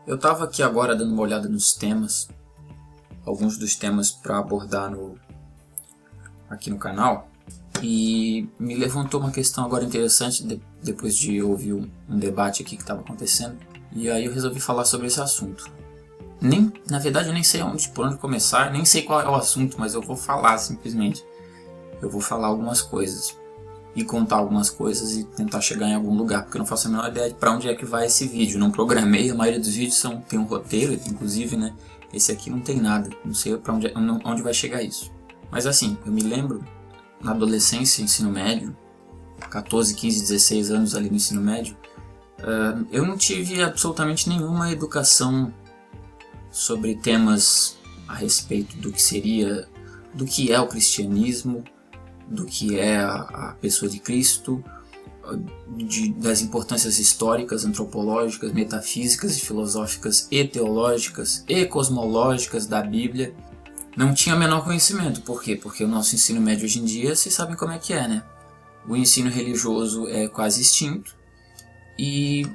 Eu estava aqui agora dando uma olhada nos temas, alguns dos temas para abordar aqui no canal, e me levantou uma questão agora interessante depois de ouvir um debate aqui que estava acontecendo, e aí eu resolvi falar sobre esse assunto. Na verdade eu nem sei por onde começar, nem sei qual é o assunto, mas eu vou falar simplesmente. Eu vou falar algumas coisas e contar algumas coisas e tentar chegar em algum lugar, porque eu não faço a menor ideia de para onde é que vai esse vídeo. Não programei, a maioria dos vídeos tem um roteiro, inclusive, né? Esse aqui não tem nada, não sei para onde vai chegar isso. Mas assim, eu me lembro na adolescência, ensino médio, 14, 15, 16 anos ali no ensino médio, eu não tive absolutamente nenhuma educação sobre temas a respeito do que é o cristianismo, do que é a pessoa de Cristo, das importâncias históricas, antropológicas, metafísicas e filosóficas e teológicas e cosmológicas da Bíblia. Não tinha o menor conhecimento. Por quê? Porque o nosso ensino médio hoje em dia, vocês sabem como é que é, né? O ensino religioso é quase extinto e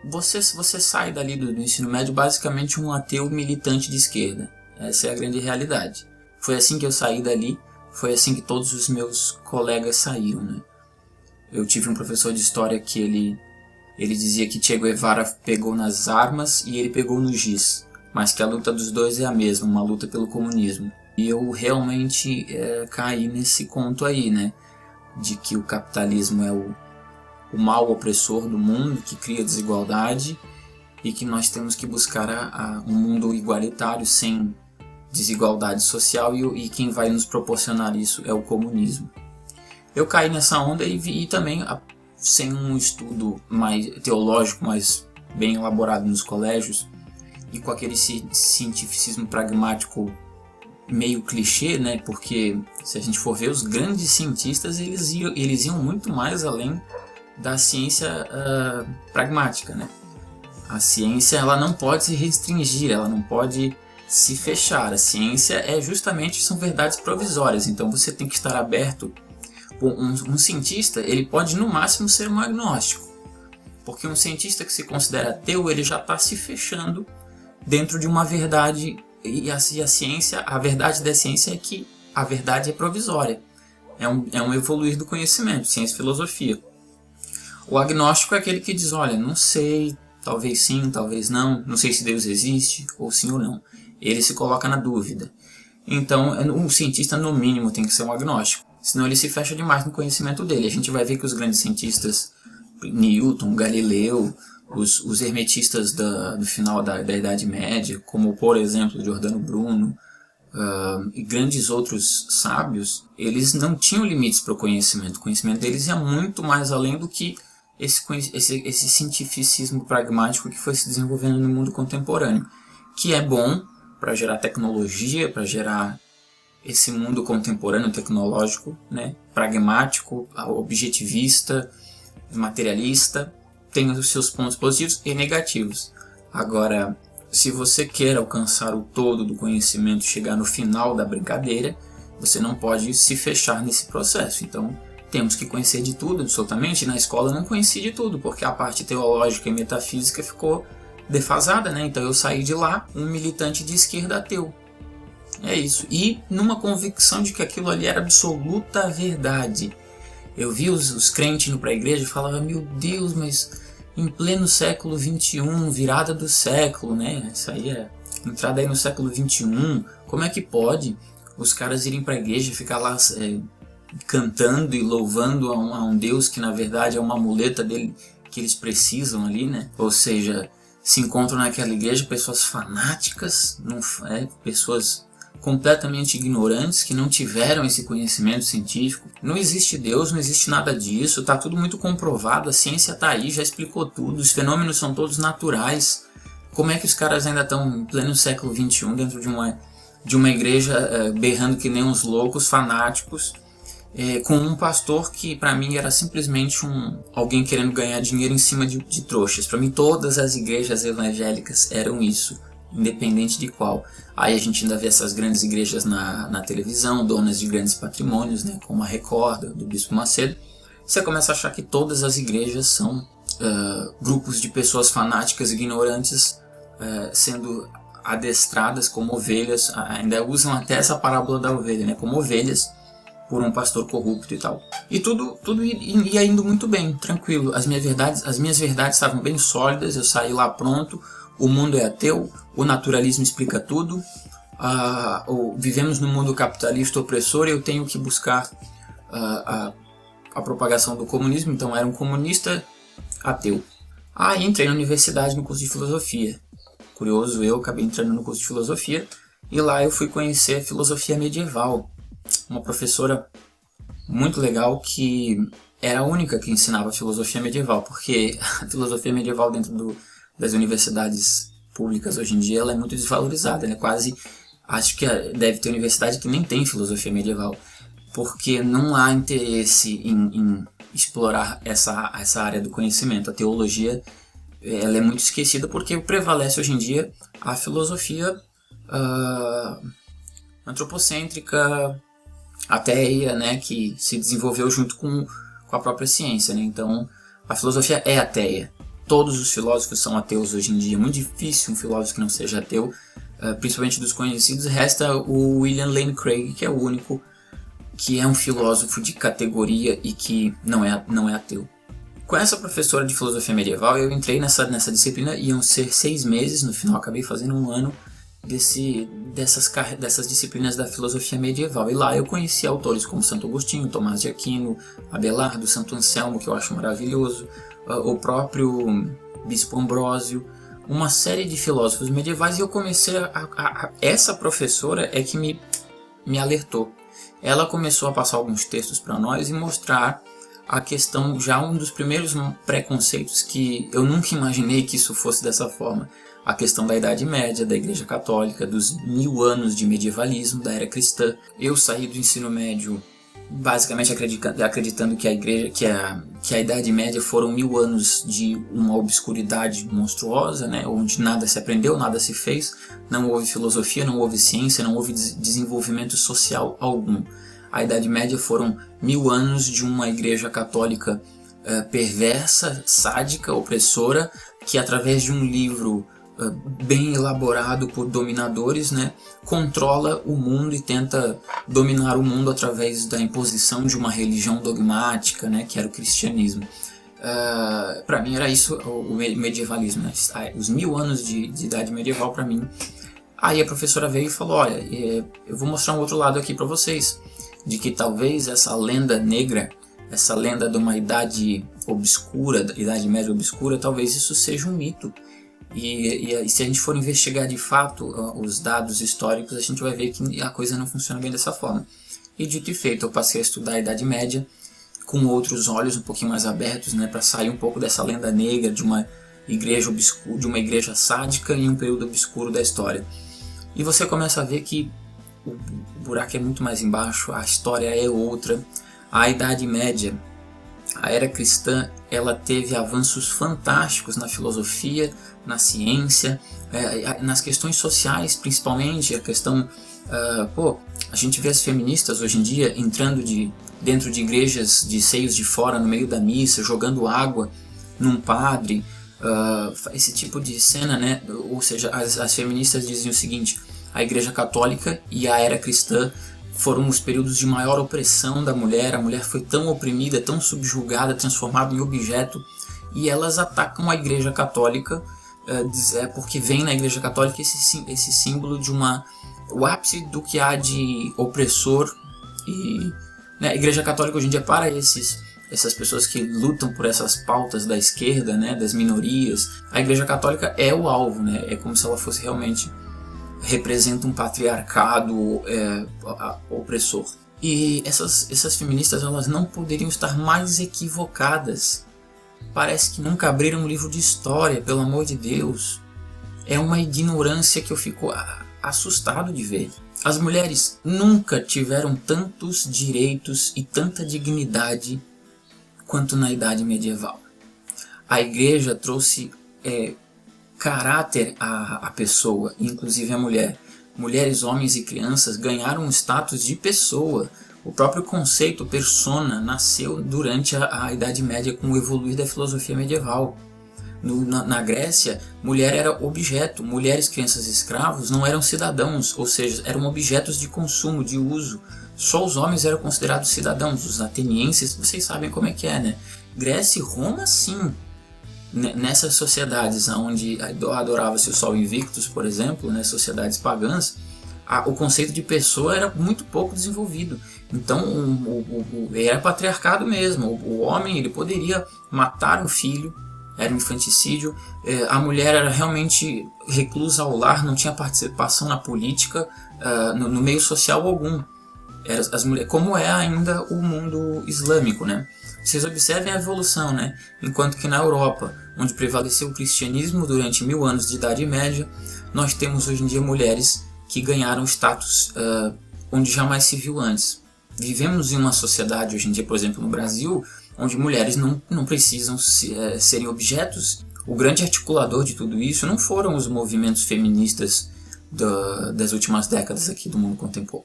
você sai dali do ensino médio basicamente um ateu militante de esquerda. Essa é a grande realidade. Foi assim que eu saí dali. Foi assim que todos os meus colegas saíram, né? Eu tive um professor de história que ele dizia que Che Guevara pegou nas armas e ele pegou no giz, mas que a luta dos dois é a mesma, uma luta pelo comunismo. E eu realmente caí nesse conto aí, né? De que o capitalismo é o mal opressor do mundo, que cria desigualdade e que nós temos que buscar um mundo igualitário sem desigualdade social e quem vai nos proporcionar isso é o comunismo. Eu caí nessa onda e também, sem um estudo mais teológico, mais bem elaborado nos colégios, e com aquele cientificismo pragmático meio clichê, né? Porque se a gente for ver, os grandes cientistas eles iam muito mais além da ciência pragmática, né? A ciência ela não pode se restringir, ela não pode se fechar. A ciência são verdades provisórias, então você tem que estar aberto. Um cientista ele pode no máximo ser um agnóstico, porque um cientista que se considera ateu ele já está se fechando dentro de uma verdade, e a ciência, a verdade da ciência é que a verdade é provisória, é um evoluir do conhecimento, ciência e filosofia. O agnóstico é aquele que diz, olha, não sei, talvez sim, talvez não sei se Deus existe, ou sim ou não. Ele se coloca na dúvida. Então, um cientista, no mínimo, tem que ser um agnóstico. Senão ele se fecha demais no conhecimento dele. A gente vai ver que os grandes cientistas, Newton, Galileu, os hermetistas do final da Idade Média, como, por exemplo, Giordano Bruno, e grandes outros sábios, eles não tinham limites para o conhecimento. O conhecimento deles ia muito mais além do que esse cientificismo pragmático que foi se desenvolvendo no mundo contemporâneo, que é bom para gerar tecnologia, para gerar esse mundo contemporâneo tecnológico, né? Pragmático, objetivista, materialista, tem os seus pontos positivos e negativos. Agora, se você quer alcançar o todo do conhecimento, chegar no final da brincadeira, você não pode se fechar nesse processo. Então, temos que conhecer de tudo, absolutamente. Na escola eu não conheci de tudo, porque a parte teológica e metafísica ficou defasada, né? Então eu saí de lá um militante de esquerda ateu. É isso. E numa convicção de que aquilo ali era absoluta verdade. Eu vi os crentes indo para a igreja e falava, meu Deus, mas em pleno século XXI, virada do século, né? Isso aí é entrada aí no século XXI. Como é que pode os caras irem para a igreja e ficar lá cantando e louvando a um Deus que na verdade é uma muleta dele que eles precisam ali, né? Ou seja, se encontram naquela igreja pessoas fanáticas, pessoas completamente ignorantes que não tiveram esse conhecimento científico. Não existe Deus, não existe nada disso, está tudo muito comprovado, a ciência está aí, já explicou tudo, os fenômenos são todos naturais. Como é que os caras ainda estão em pleno século XXI dentro de uma igreja berrando que nem uns loucos, fanáticos, com um pastor que para mim era simplesmente alguém querendo ganhar dinheiro em cima de trouxas. Para mim todas as igrejas evangélicas eram isso, independente de qual. Aí a gente ainda vê essas grandes igrejas na televisão, donas de grandes patrimônios, né, como a Record, do Bispo Macedo. Você começa a achar que todas as igrejas são grupos de pessoas fanáticas, ignorantes, sendo adestradas como ovelhas, ainda usam até essa parábola da ovelha, né, como ovelhas por um pastor corrupto e tal. E tudo ia indo muito bem, tranquilo. As minhas verdades estavam bem sólidas, eu saí lá pronto. O mundo é ateu, o naturalismo explica tudo. Vivemos num mundo capitalista opressor e eu tenho que buscar a propagação do comunismo, então era um comunista ateu. Aí entrei na universidade no curso de filosofia. Curioso, eu acabei entrando no curso de filosofia e lá eu fui conhecer a filosofia medieval. Uma professora muito legal que era a única que ensinava filosofia medieval, porque a filosofia medieval dentro das universidades públicas hoje em dia ela é muito desvalorizada, né? Quase, acho que deve ter universidade que nem tem filosofia medieval, porque não há interesse em explorar essa área do conhecimento. A teologia ela é muito esquecida porque prevalece hoje em dia a filosofia antropocêntrica, ateia, né, que se desenvolveu junto com a própria ciência, né? Então a filosofia é ateia. Todos os filósofos são ateus hoje em dia. É muito difícil um filósofo que não seja ateu, principalmente dos conhecidos. Resta o William Lane Craig, que é o único que é um filósofo de categoria e que não é ateu. Com essa professora de filosofia medieval eu entrei nessa disciplina, iam ser 6 meses, no final acabei fazendo 1 ano dessas disciplinas da filosofia medieval. E lá eu conheci autores como Santo Agostinho, Tomás de Aquino, Abelardo, Santo Anselmo, que eu acho maravilhoso, o próprio Bispo Ambrósio, uma série de filósofos medievais, e eu comecei essa professora é que me alertou. Ela começou a passar alguns textos para nós e mostrar a questão, já um dos primeiros preconceitos que eu nunca imaginei que isso fosse dessa forma. A questão da Idade Média, da Igreja Católica, dos 1000 anos de medievalismo, da era cristã. Eu saí do ensino médio basicamente acreditando que a Idade Média foram 1000 anos de uma obscuridade monstruosa, né, onde nada se aprendeu, nada se fez, não houve filosofia, não houve ciência, não houve desenvolvimento social algum. A Idade Média foram 1000 anos de uma Igreja Católica perversa, sádica, opressora, que através de um livro bem elaborado por dominadores, né, controla o mundo e tenta dominar o mundo através da imposição de uma religião dogmática, né, que era o cristianismo. Para mim era isso o medievalismo, né? Os 1000 anos de idade medieval para mim. Aí a professora veio e falou: olha, eu vou mostrar um outro lado aqui para vocês, de que talvez essa lenda negra, essa lenda de uma idade obscura, idade média obscura, talvez isso seja um mito. E se a gente for investigar de fato os dados históricos, a gente vai ver que a coisa não funciona bem dessa forma. E dito e feito, eu passei a estudar a Idade Média com outros olhos um pouquinho mais abertos, né, para sair um pouco dessa lenda negra de uma igreja obscura, de uma igreja sádica em um período obscuro da história. E você começa a ver que o buraco é muito mais embaixo, a história é outra. A Idade Média, a era cristã, ela teve avanços fantásticos na filosofia, na ciência, nas questões sociais, principalmente a questão... a gente vê as feministas hoje em dia entrando dentro de igrejas de seios de fora no meio da missa, jogando água num padre, esse tipo de cena, né? Ou seja, as feministas diziam o seguinte: a Igreja Católica e a era cristã foram os períodos de maior opressão da mulher. A mulher foi tão oprimida, tão subjugada, transformada em objeto, e elas atacam a Igreja Católica porque vem na Igreja Católica esse símbolo de o ápice do que há de opressor. E né, a Igreja Católica hoje em dia, para essas pessoas que lutam por essas pautas da esquerda, né, das minorias, a Igreja Católica é o alvo, né? É como se ela fosse realmente, representa um patriarcado opressor. E essas feministas, elas não poderiam estar mais equivocadas. Parece que nunca abriram um livro de história, pelo amor de Deus. É uma ignorância que eu fico assustado de ver. As mulheres nunca tiveram tantos direitos e tanta dignidade quanto na Idade Medieval. A Igreja trouxe caráter à pessoa, inclusive a mulher. Mulheres, homens e crianças ganharam um status de pessoa. O próprio conceito persona nasceu durante a Idade Média com o evoluir da filosofia medieval. Na Grécia, mulher era objeto. Mulheres, crianças e escravos não eram cidadãos, ou seja, eram objetos de consumo, de uso. Só os homens eram considerados cidadãos. Os atenienses, vocês sabem como é que é, né? Grécia e Roma, sim. Nessas sociedades onde adorava-se o sol invictus, por exemplo, né, sociedades pagãs, o conceito de pessoa era muito pouco desenvolvido. Então era patriarcado mesmo. O homem, ele poderia matar um filho, era um infanticídio. A mulher era realmente reclusa ao lar, não tinha participação na política, no meio social algum. As mulheres, como é ainda o mundo islâmico, né? Vocês observem a evolução, né? Enquanto que na Europa, onde prevaleceu o cristianismo durante 1000 anos de Idade Média, nós temos hoje em dia mulheres que ganharam status onde jamais se viu antes. Vivemos em uma sociedade hoje em dia, por exemplo, no Brasil, onde mulheres não precisam serem objetos. O grande articulador de tudo isso não foram os movimentos feministas das últimas décadas aqui do mundo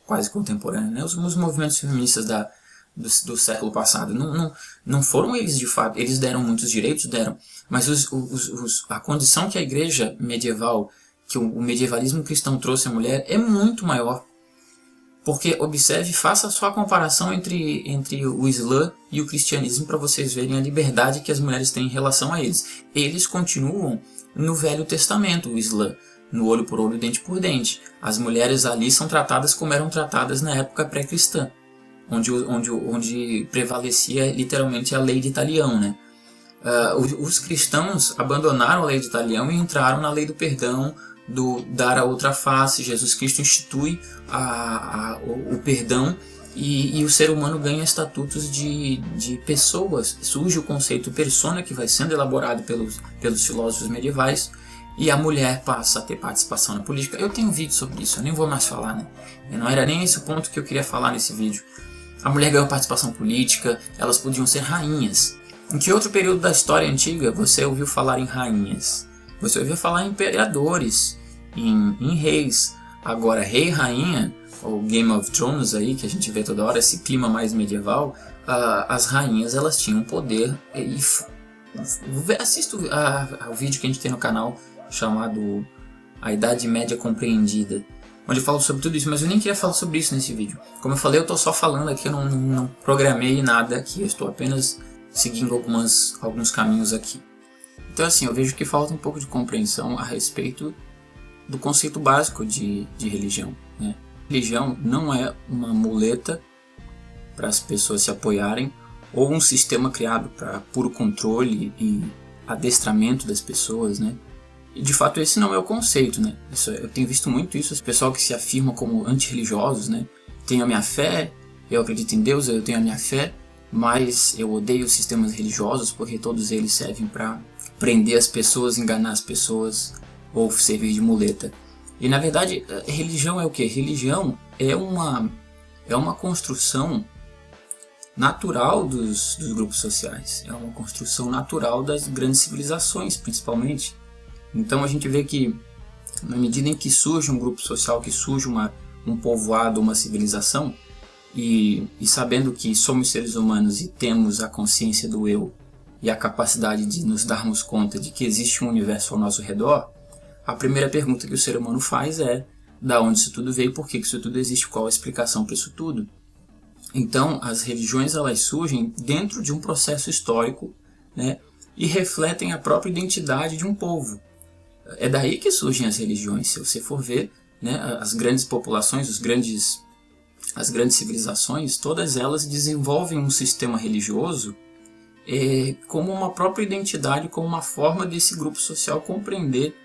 quase contemporâneo, né? Os movimentos feministas do século passado não foram eles de fato. Eles deram muitos direitos, deram, mas a condição que a igreja medieval, que o medievalismo cristão trouxe à mulher é muito maior. Porque observe, faça só a comparação entre o Islã e o cristianismo para vocês verem a liberdade que as mulheres têm em relação a eles. Eles continuam no Velho Testamento, o Islã, no olho por olho, dente por dente. As mulheres ali são tratadas como eram tratadas na época pré-cristã, onde prevalecia literalmente a lei de Italião, né? Os cristãos abandonaram a lei de Italião e entraram na lei do perdão, do dar a outra face. Jesus Cristo institui o perdão e o ser humano ganha estatutos de pessoas. Surge o conceito persona, que vai sendo elaborado pelos filósofos medievais, e a mulher passa a ter participação na política. Eu tenho um vídeo sobre isso, eu nem vou mais falar, né? Não era nem esse o ponto que eu queria falar nesse vídeo. A mulher ganhou participação política, elas podiam ser rainhas. Em que outro período da história antiga você ouviu falar em rainhas? Você ouviu falar em imperadores, em reis. Agora, rei e rainha, o Game of Thrones aí, que a gente vê toda hora, esse clima mais medieval, as rainhas, elas tinham poder. Assista o vídeo que a gente tem no canal, chamado A Idade Média Compreendida, onde eu falo sobre tudo isso, mas eu nem queria falar sobre isso nesse vídeo. Como eu falei, eu estou só falando aqui, eu não programei nada aqui, eu estou apenas seguindo alguns caminhos aqui. Então assim, eu vejo que falta um pouco de compreensão a respeito do conceito básico de religião, né? Religião não é uma muleta para as pessoas se apoiarem, ou um sistema criado para puro controle e adestramento das pessoas, né? E de fato esse não é o conceito, né? Eu tenho visto muito isso, o pessoal que se afirma como antirreligiosos, né? Tenho a minha fé, eu acredito em Deus, eu tenho a minha fé, mas eu odeio os sistemas religiosos porque todos eles servem para prender as pessoas, enganar as pessoas ou servir de muleta. E na verdade, religião é o quê? Religião é uma construção natural dos grupos sociais, é uma construção natural das grandes civilizações, principalmente. Então a gente vê que, na medida em que surge um grupo social, que surge um povoado, uma civilização, e sabendo que somos seres humanos e temos a consciência do eu e a capacidade de nos darmos conta de que existe um universo ao nosso redor, a primeira pergunta que o ser humano faz é: da onde isso tudo veio, por que isso tudo existe, qual a explicação para isso tudo? Então as religiões, elas surgem dentro de um processo histórico, né, e refletem a própria identidade de um povo. É daí que surgem as religiões. Se você for ver, né, as grandes populações, as grandes civilizações, todas elas desenvolvem um sistema religioso como uma própria identidade, como uma forma desse grupo social compreender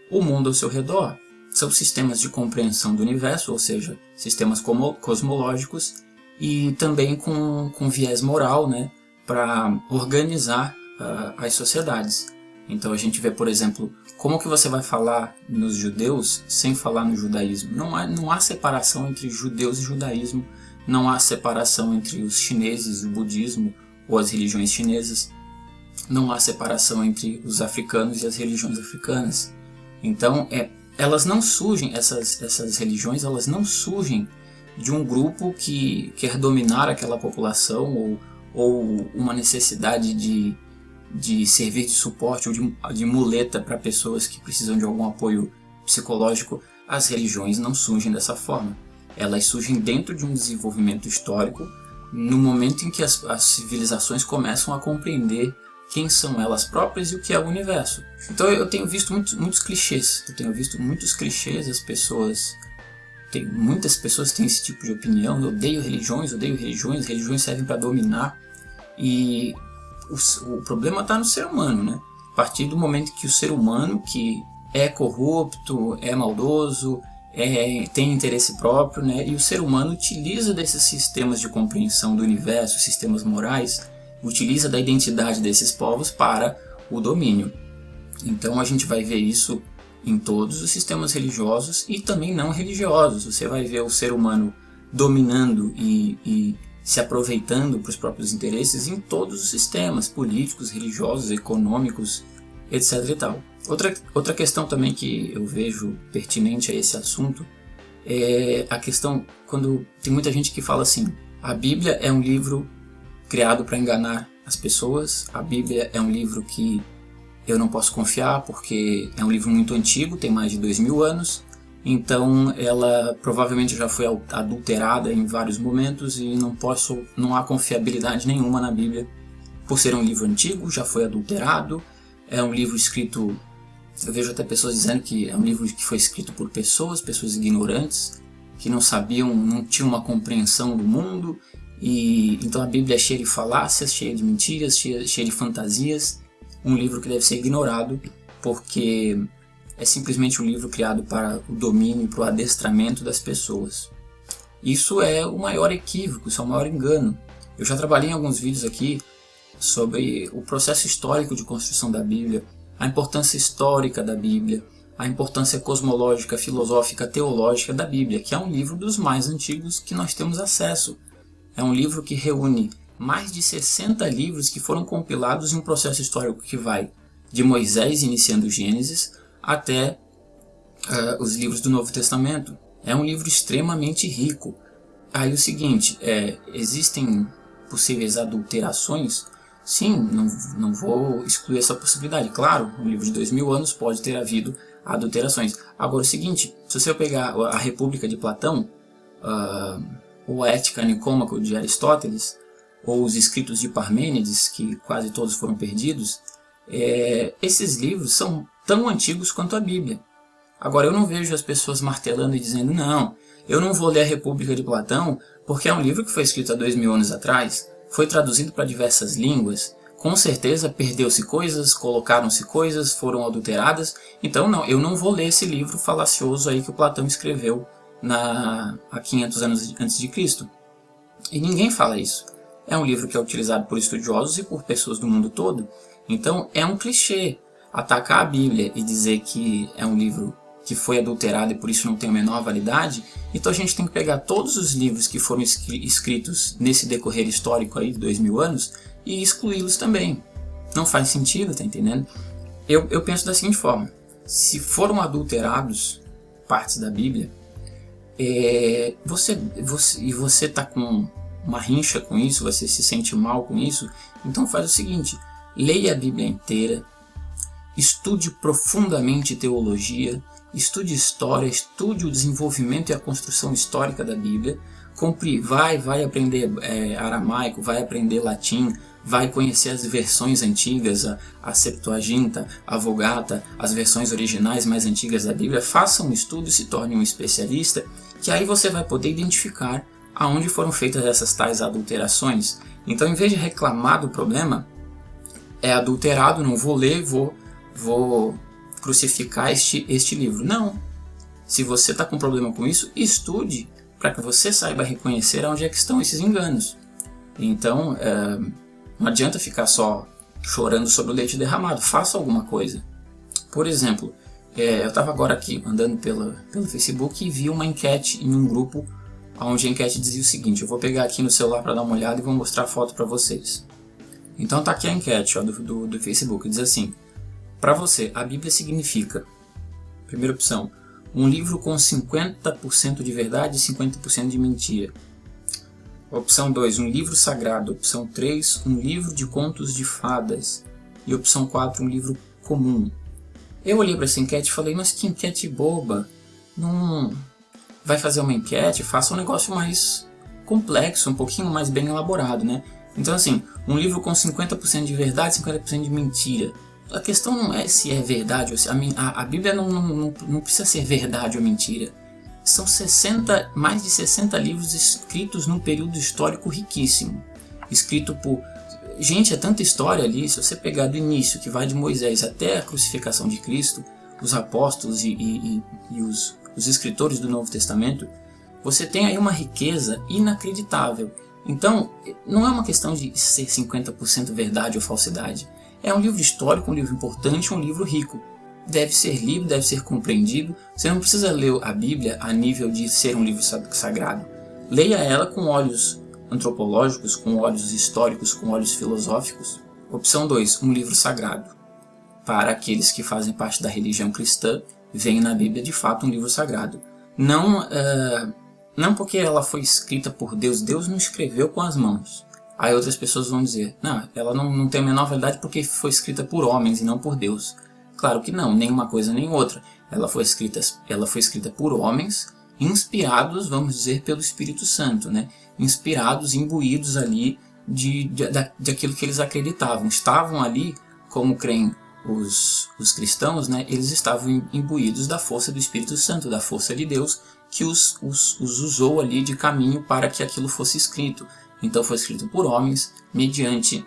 o mundo ao seu redor. São sistemas de compreensão do universo, ou seja, sistemas cosmológicos, e também com viés moral, né, para organizar as sociedades. Então a gente vê, por exemplo, como que você vai falar nos judeus sem falar no judaísmo? Não há separação entre judeus e judaísmo, não há separação entre os chineses e o budismo ou as religiões chinesas, não há separação entre os africanos e as religiões africanas. Então elas não surgem, essas religiões, elas não surgem de um grupo que quer dominar aquela população ou uma necessidade de servir de suporte ou de muleta para pessoas que precisam de algum apoio psicológico, as religiões não surgem dessa forma. Elas surgem dentro de um desenvolvimento histórico, no momento em que as civilizações começam a compreender quem são elas próprias e o que é o universo. Então eu tenho visto muitos clichês. Muitas pessoas têm esse tipo de opinião. Eu odeio religiões, religiões servem para dominar. E o problema está no ser humano, né? A partir do momento que o ser humano, que é corrupto, é maldoso, tem interesse próprio, né? E o ser humano utiliza desses sistemas de compreensão do universo, sistemas morais, utiliza da identidade desses povos para o domínio. Então a gente vai ver isso em todos os sistemas religiosos e também não religiosos. Você vai ver o ser humano dominando e se aproveitando para os próprios interesses em todos os sistemas políticos, religiosos, econômicos, etc. e tal. Outra questão também que eu vejo pertinente a esse assunto é a questão quando tem muita gente que fala assim: a Bíblia é um livro criado para enganar as pessoas, a Bíblia é um livro que eu não posso confiar porque é um livro muito antigo, tem mais de 2000 anos, então ela provavelmente já foi adulterada em vários momentos e não há confiabilidade nenhuma na Bíblia por ser um livro antigo, já foi adulterado, é um livro escrito, eu vejo até pessoas dizendo que é um livro que foi escrito por pessoas ignorantes, que não sabiam, não tinham uma compreensão do mundo, e então a Bíblia é cheia de falácias, cheia de mentiras, cheia de fantasias, um livro que deve ser ignorado porque é simplesmente um livro criado para o domínio, para o adestramento das pessoas. Isso é o maior equívoco, isso é o maior engano. Eu já trabalhei em alguns vídeos aqui sobre o processo histórico de construção da Bíblia, a importância histórica da Bíblia, a importância cosmológica, filosófica, teológica da Bíblia, que é um livro dos mais antigos que nós temos acesso. É um livro que reúne mais de 60 livros que foram compilados em um processo histórico que vai de Moisés, iniciando Gênesis, até os livros do Novo Testamento. É um livro extremamente rico. Aí o seguinte, existem possíveis adulterações? Sim, não vou excluir essa possibilidade. Claro, no livro de 2000 anos pode ter havido adulterações. Agora o seguinte, se você pegar a República de Platão, ou a Ética Nicômaco de Aristóteles, ou os escritos de Parmênides, que quase todos foram perdidos, esses livros são tão antigos quanto a Bíblia. Agora eu não vejo as pessoas martelando e dizendo: não, eu não vou ler a República de Platão porque é um livro que foi escrito há 2000 anos atrás, foi traduzido para diversas línguas, com certeza perdeu-se coisas, colocaram-se coisas, foram adulteradas, então não, eu não vou ler esse livro falacioso aí que o Platão escreveu há 500 anos antes de Cristo. E ninguém fala isso. É um livro que é utilizado por estudiosos e por pessoas do mundo todo, então é um clichê atacar a Bíblia e dizer que é um livro que foi adulterado e por isso não tem a menor validade. Então a gente tem que pegar todos os livros que foram escritos nesse decorrer histórico aí de 2000 anos e excluí-los também. Não faz sentido, tá entendendo? Eu penso da seguinte forma: se foram adulterados partes da Bíblia, você tá com uma rincha com isso, você se sente mal com isso, então faz o seguinte: leia a Bíblia inteira, estude profundamente teologia, estude história, estude o desenvolvimento e a construção histórica da Bíblia, vai aprender aramaico, vai aprender latim, vai conhecer as versões antigas, a Septuaginta, a Vulgata, as versões originais mais antigas da Bíblia, faça um estudo e se torne um especialista, que aí você vai poder identificar aonde foram feitas essas tais adulterações. Então, em vez de reclamar do problema, é adulterado, não vou ler, vou crucificar este livro. Não. Se você está com problema com isso, estude para que você saiba reconhecer onde é que estão esses enganos. Então, não adianta ficar só chorando sobre o leite derramado. Faça alguma coisa. Por exemplo, eu estava agora aqui andando pelo Facebook e vi uma enquete em um grupo onde a enquete dizia o seguinte: eu vou pegar aqui no celular para dar uma olhada e vou mostrar a foto para vocês. Então tá aqui a enquete do Facebook, diz assim: para você, a Bíblia significa, primeira opção, um livro com 50% de verdade e 50% de mentira. Opção 2, um livro sagrado. Opção 3, um livro de contos de fadas. E opção 4, um livro comum. Eu olhei para essa enquete e falei, mas que enquete boba. Não vai fazer uma enquete, faça um negócio mais complexo, um pouquinho mais bem elaborado, né? Então assim, um livro com 50% de verdade, 50% de mentira. A questão não é se é verdade ou se a Bíblia não precisa ser verdade ou mentira. São mais de 60 livros escritos num período histórico riquíssimo. Escrito por... Gente, é tanta história ali, se você pegar do início, que vai de Moisés até a crucificação de Cristo, os apóstolos e os escritores do Novo Testamento, você tem aí uma riqueza inacreditável. Então, não é uma questão de ser 50% verdade ou falsidade. É um livro histórico, um livro importante, um livro rico. Deve ser lido, deve ser compreendido. Você não precisa ler a Bíblia a nível de ser um livro sagrado. Leia ela com olhos antropológicos, com olhos históricos, com olhos filosóficos. Opção 2, um livro sagrado. Para aqueles que fazem parte da religião cristã, veem na Bíblia de fato um livro sagrado. Não porque ela foi escrita por Deus, Deus não escreveu com as mãos. Aí outras pessoas vão dizer, não, ela não tem a menor verdade porque foi escrita por homens e não por Deus. Claro que não, nem uma coisa nem outra. Ela foi escrita por homens, inspirados, vamos dizer, pelo Espírito Santo, né? Inspirados, imbuídos ali de aquilo que eles acreditavam. Estavam ali, como creem os cristãos, né? Eles estavam imbuídos da força do Espírito Santo, da força de Deus, que os usou ali de caminho para que aquilo fosse escrito. Então foi escrito por homens, mediante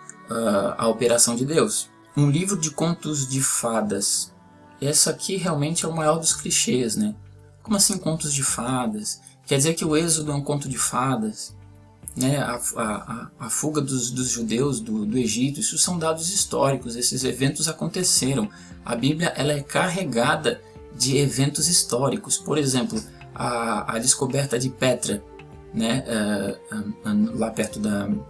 a operação de Deus. Um livro de contos de fadas. Essa aqui realmente é o maior dos clichês, né? Como assim contos de fadas? Quer dizer que o Êxodo é um conto de fadas? Né? A fuga dos judeus do Egito, isso são dados históricos, esses eventos aconteceram. A Bíblia ela é carregada de eventos históricos. Por exemplo, a descoberta de Petra, né? Lá perto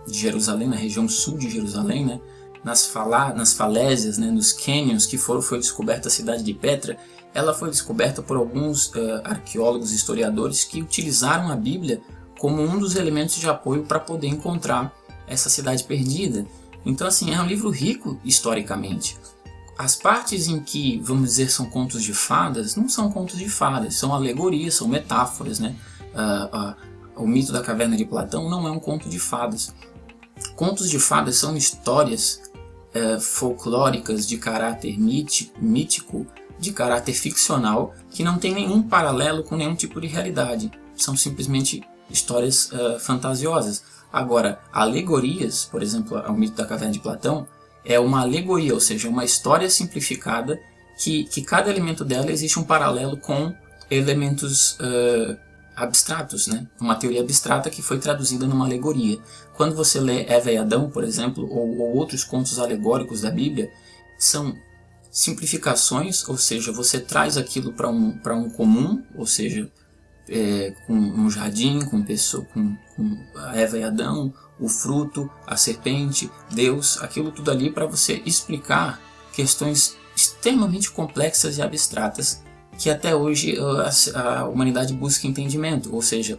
de Jerusalém, na região sul de Jerusalém, né? Nas falésias, né? Nos cânions que foi descoberta a cidade de Petra. Ela foi descoberta por alguns arqueólogos e historiadores que utilizaram a Bíblia como um dos elementos de apoio para poder encontrar essa cidade perdida. Então assim, é um livro rico historicamente. As partes em que, vamos dizer, são contos de fadas, não são contos de fadas, são alegorias, são metáforas, né? O mito da caverna de Platão não é um conto de fadas. Contos de fadas são histórias folclóricas de caráter mítico, de caráter ficcional, que não tem nenhum paralelo com nenhum tipo de realidade. São simplesmente histórias fantasiosas. Agora, alegorias, por exemplo, o mito da caverna de Platão, é uma alegoria, ou seja, uma história simplificada que cada elemento dela existe um paralelo com elementos abstratos, né? Uma teoria abstrata que foi traduzida numa alegoria. Quando você lê Eva e Adão, por exemplo, ou outros contos alegóricos da Bíblia, são simplificações, ou seja, você traz aquilo para um comum, ou seja, com um jardim, com a Eva e Adão, o fruto, a serpente, Deus, aquilo tudo ali para você explicar questões extremamente complexas e abstratas que até hoje a humanidade busca entendimento, ou seja,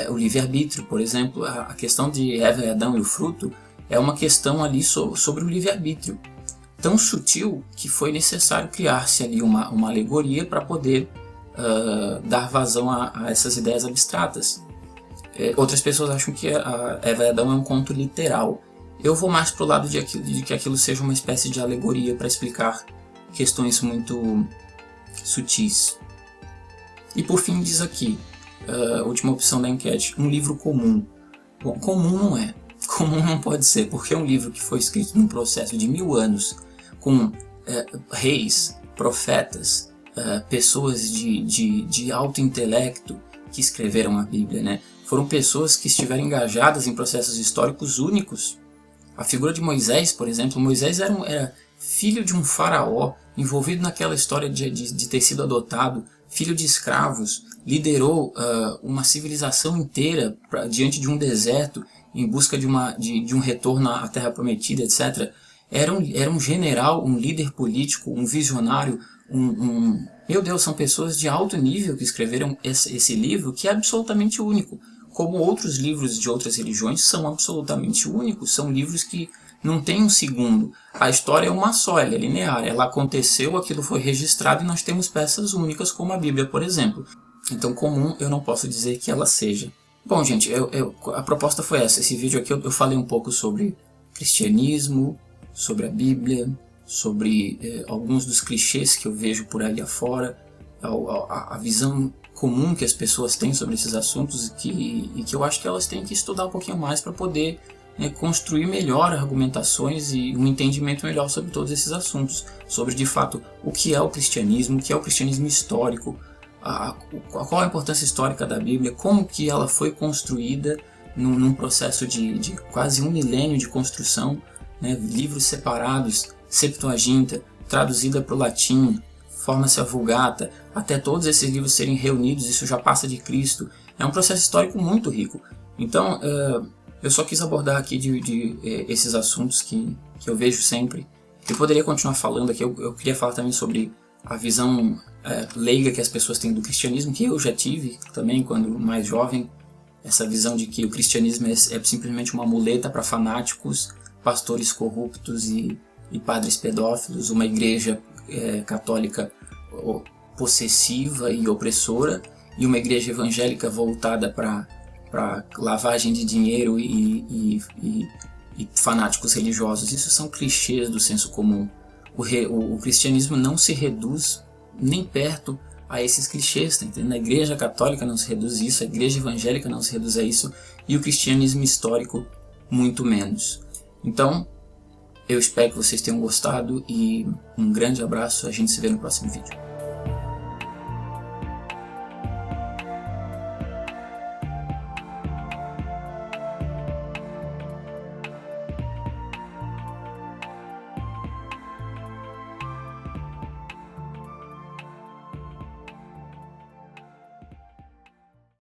o livre-arbítrio, por exemplo, a questão de Eva e Adão e o fruto é uma questão ali sobre o livre-arbítrio, tão sutil que foi necessário criar-se ali uma alegoria para poder dar vazão a essas ideias abstratas. Outras pessoas acham que a Eva e Adão é um conto literal. Eu vou mais para o lado de que aquilo seja uma espécie de alegoria para explicar questões muito sutis. E por fim diz aqui, última opção da enquete, um livro comum. Bom, comum não é. Comum não pode ser, porque é um livro que foi escrito num processo de 1000 anos, com reis, profetas, pessoas de alto intelecto que escreveram a Bíblia, né? Foram pessoas que estiveram engajadas em processos históricos únicos. A figura de Moisés, por exemplo, Moisés era filho de um faraó, envolvido naquela história de ter sido adotado, filho de escravos, liderou uma civilização inteira diante de um deserto, em busca de um retorno à Terra Prometida, etc. Era um general, um líder político, um visionário, Meu Deus, são pessoas de alto nível que escreveram esse livro, que é absolutamente único. Como outros livros de outras religiões são absolutamente únicos, são livros que Não tem um segundo. A história é uma só, ela é linear. Ela aconteceu, aquilo foi registrado e nós temos peças únicas como a Bíblia, por exemplo. Então, comum eu não posso dizer que ela seja. Bom, gente, a proposta foi essa. Esse vídeo aqui eu falei um pouco sobre cristianismo, sobre a Bíblia, sobre alguns dos clichês que eu vejo por aí afora, a visão comum que as pessoas têm sobre esses assuntos e que eu acho que elas têm que estudar um pouquinho mais para poder construir melhor argumentações e um entendimento melhor sobre todos esses assuntos, sobre de fato o que é o cristianismo histórico, qual a importância histórica da Bíblia, como que ela foi construída num processo de quase 1 milênio de construção, livros separados, Septuaginta, traduzida para o latim, forma-se a Vulgata, até todos esses livros serem reunidos, isso já passa de Cristo. É um processo histórico muito rico. Então, eu só quis abordar aqui esses assuntos que eu vejo sempre. Eu poderia continuar falando aqui, eu queria falar também sobre a visão leiga que as pessoas têm do cristianismo, que eu já tive também quando mais jovem, essa visão de que o cristianismo é simplesmente uma muleta para fanáticos, pastores corruptos e padres pedófilos, uma igreja católica possessiva e opressora, e uma igreja evangélica voltada para lavagem de dinheiro e fanáticos religiosos. Isso são clichês do senso comum. O cristianismo não se reduz nem perto a esses clichês, tá entendendo? A igreja católica não se reduz a isso, a igreja evangélica não se reduz a isso, e o cristianismo histórico muito menos. Então, eu espero que vocês tenham gostado e um grande abraço, a gente se vê no próximo vídeo.